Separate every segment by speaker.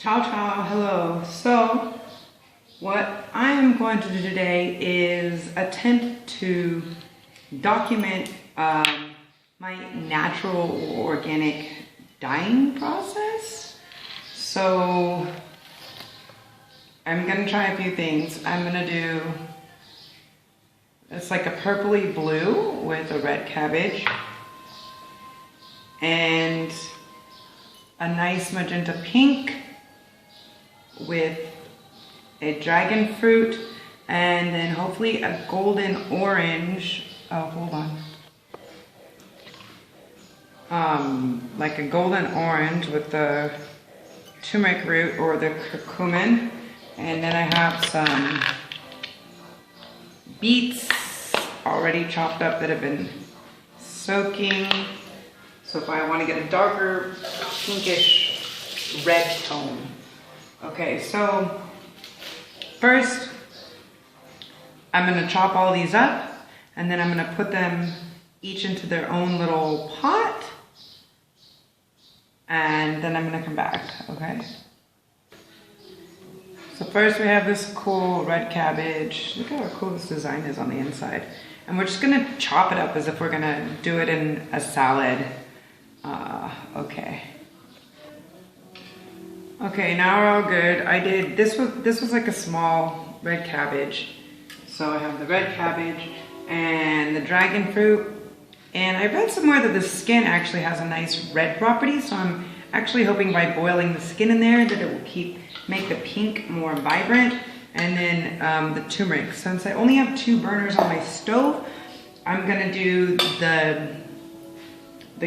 Speaker 1: Ciao, ciao, hello. So, what I am going to do today is attempt to document my natural organic dyeing process. So, I'm gonna try a few things. I'm gonna do, it's like a purpley blue with a red cabbage and a nice magenta pink with a dragon fruit, and then hopefully a golden orange. Oh, hold on. Like a golden orange with the turmeric root or the curcumin. And then I have some beets already chopped up that have been soaking. So if I want to get a darker pinkish red tone. Okay, so first I'm going to chop all these up and then I'm going to put them each into their own little pot and then I'm going to come back, okay? So first we have this cool red cabbage. Look how cool this design is on the inside. And we're just going to chop it up as if we're going to do it in a salad. Okay. Okay, now we're all good. I did, this was like a small red cabbage. So I have the red cabbage and the dragon fruit. And I read somewhere that the skin actually has a nice red property. So I'm actually hoping by boiling the skin in there that it will make the pink more vibrant. And then the turmeric. Since I only have 2 burners on my stove, I'm gonna do the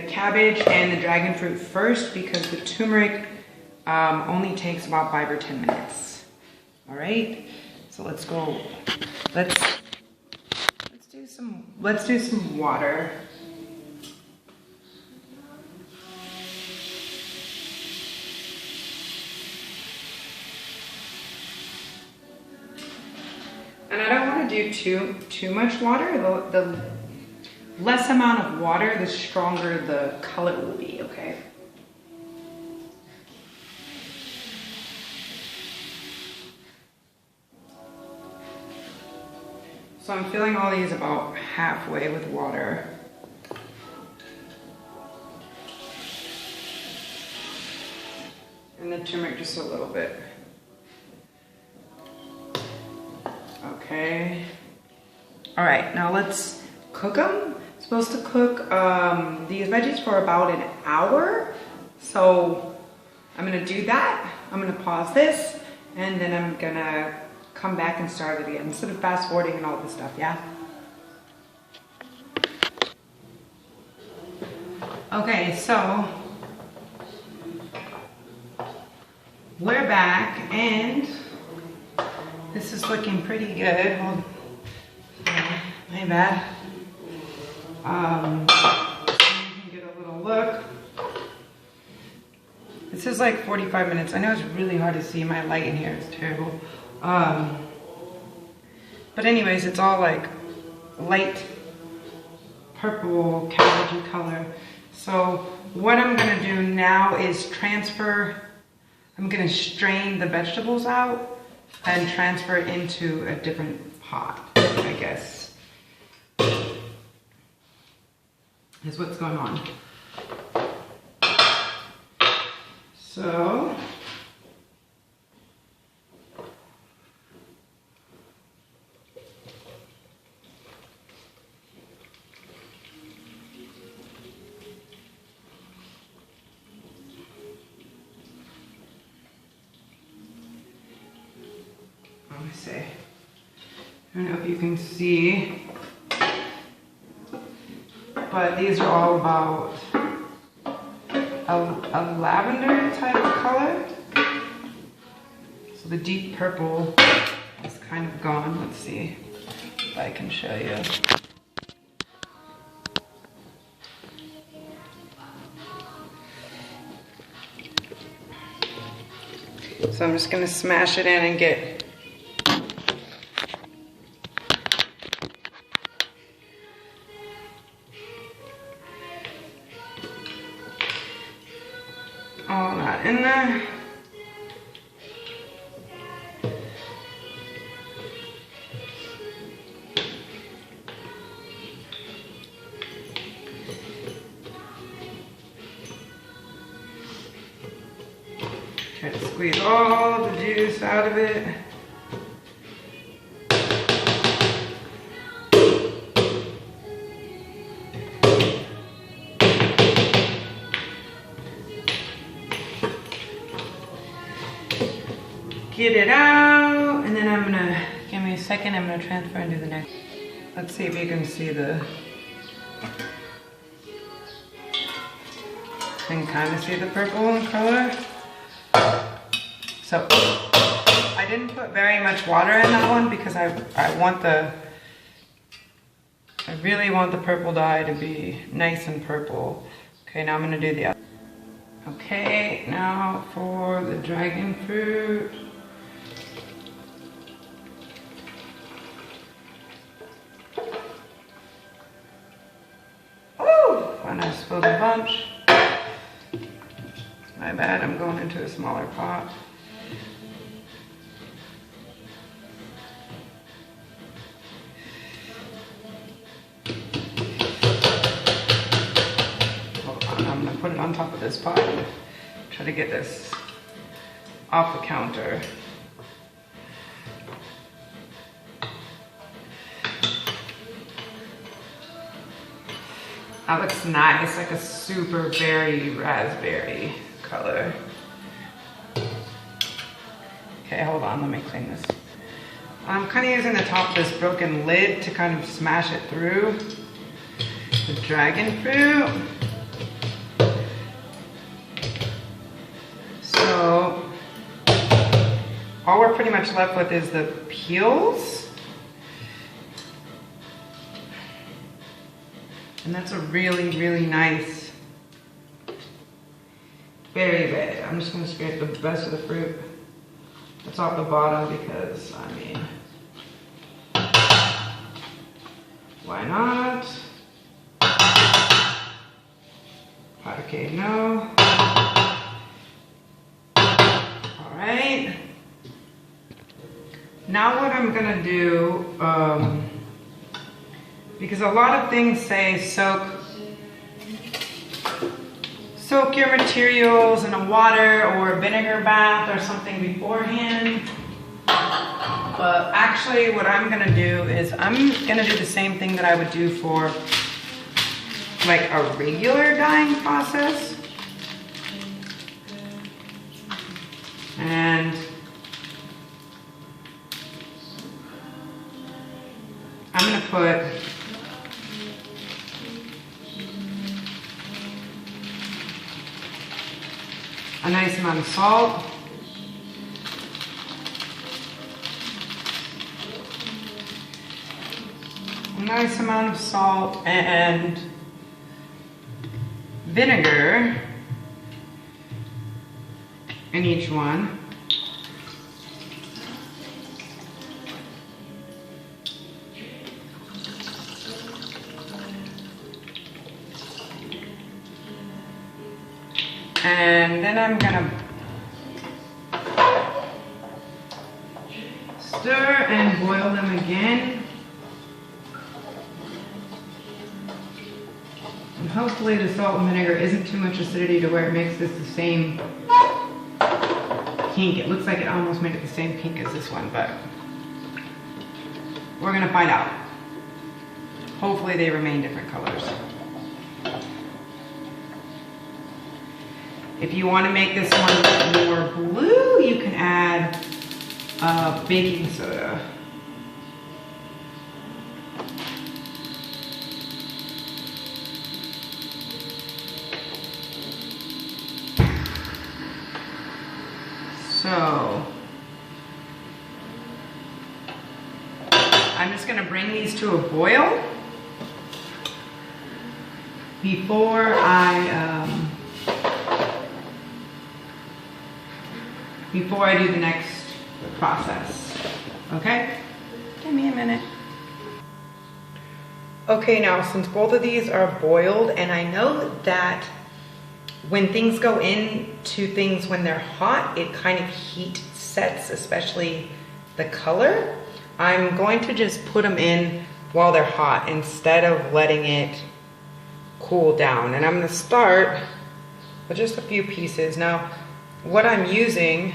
Speaker 1: cabbage and the dragon fruit first because the turmeric only takes about 5 or 10 minutes. All right, so let's go. Let's do some water. And I don't want to do too much water. The less amount of water, the stronger the color will be. Okay. So I'm filling all these about halfway with water. And the turmeric just a little bit. Okay. All right, now let's cook them. I'm supposed to cook these veggies for about an hour. So I'm gonna do that. I'm gonna pause this and then I'm gonna come back and start it again instead of fast forwarding and all this stuff, yeah? Okay, so we're back and this is looking pretty good. Hold on. My bad. You can get a little look. This is like 45 minutes. I know it's really hard to see. My light in here is terrible. But anyways, it's all like light purple cabbagey color. So what I'm gonna do now is I'm gonna strain the vegetables out and transfer it into a different pot, I guess. Is what's going on. So let me see. I don't know if you can see, but these are all about a lavender type of color. So the deep purple is kind of gone. Let's see if I can show you. So I'm just gonna smash it in and get all that in there. Try to squeeze all the juice out of it. Get it out, and then I'm gonna, give me a second, I'm gonna transfer and do the next. Let's see if you can see the, can kind of see the purple in color. So I didn't put very much water in that one because I really want the purple dye to be nice and purple. Okay, now I'm gonna do the other. Okay, now for the dragon fruit. And I spilled a bunch. My bad, I'm going into a smaller pot. Hold on, I'm gonna put it on top of this pot and try to get this off the counter. That looks nice, like a super berry raspberry color. Okay, hold on, let me clean this. I'm kind of using the top of this broken lid to kind of smash it through the dragon fruit. So, all we're pretty much left with is the peels. And that's a really, really nice berry red. I'm just gonna scrape the rest of the fruit that's off the bottom because, I mean, why not? Okay, no. All right. Now what I'm gonna do, because a lot of things say soak your materials in a water or a vinegar bath or something beforehand. But actually what I'm gonna do is I'm gonna do the same thing that I would do for like a regular dyeing process. And I'm gonna put a nice amount of salt. A nice amount of salt and vinegar in each one. And then I'm gonna stir and boil them again. And hopefully the salt and vinegar isn't too much acidity to where it makes this the same pink. It looks like it almost made it the same pink as this one, but we're gonna find out. Hopefully they remain different colors. If you want to make this one more blue, you can add baking soda. So, I'm just going to bring these to a boil before I do the next process, okay? Give me a minute. Okay, now since both of these are boiled, and I know that when things go into things when they're hot, it kind of heat sets, especially the color. I'm going to just put them in while they're hot instead of letting it cool down. And I'm gonna start with just a few pieces. Now, what I'm using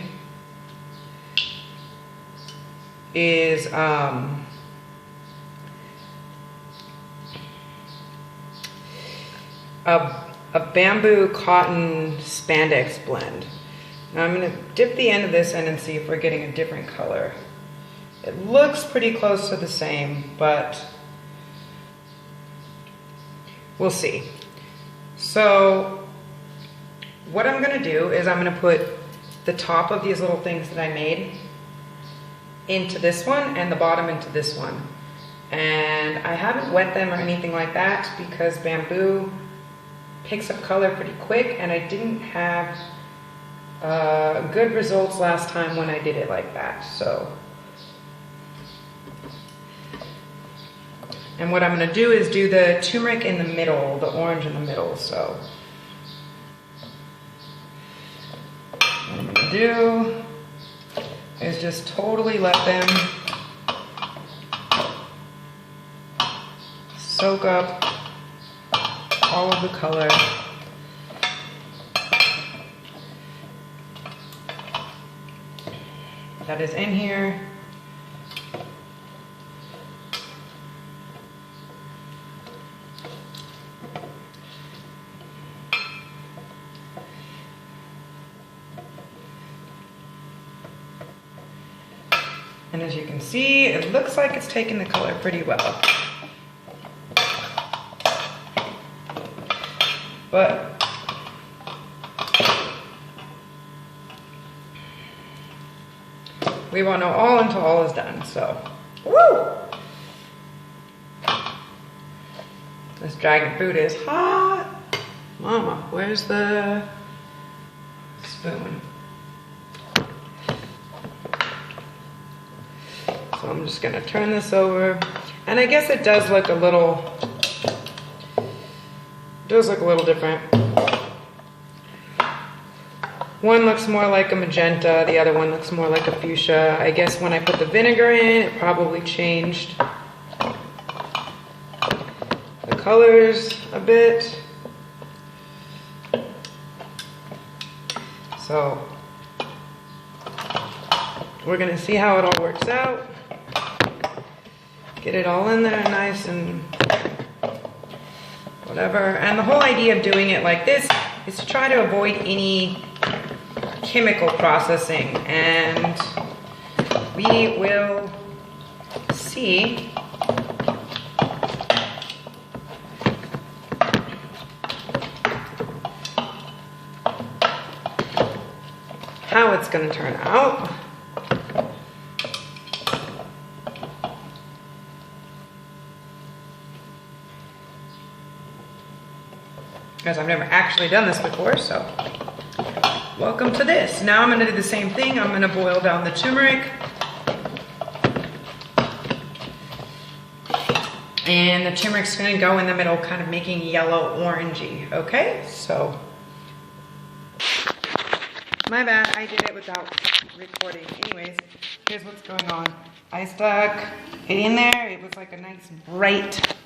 Speaker 1: is a bamboo cotton spandex blend. Now I'm going to dip the end of this in and see if we're getting a different color. It looks pretty close to the same, but we'll see. So what I'm going to do is I'm going to put the top of these little things that I made into this one and the bottom into this one. And I haven't wet them or anything like that because bamboo picks up color pretty quick, and I didn't have good results last time when I did it like that. So, and what I'm going to do is do the turmeric in the middle, the orange in the middle. So what I'm going to do is just totally let them soak up all of the color. That is in here. And as you can see, it looks like it's taking the color pretty well. But we won't know all until all is done, so. Woo! This dragon fruit is hot. Mama, where's the spoon? So I'm just gonna turn this over. And I guess it does look a little, different. One looks more like a magenta, the other one looks more like a fuchsia. I guess when I put the vinegar in, it probably changed the colors a bit. So we're gonna see how it all works out. Get it all in there nice and whatever. And the whole idea of doing it like this is to try to avoid any chemical processing, and we will see how it's going to turn out. Because I've never actually done this before, so welcome to this. Now I'm going to do the same thing. I'm going to boil down the turmeric. And the turmeric's going to go in the middle, kind of making yellow orangey. Okay, so my bad, I did it without recording. Anyways, here's what's going on. I stuck it in there. It was like a nice bright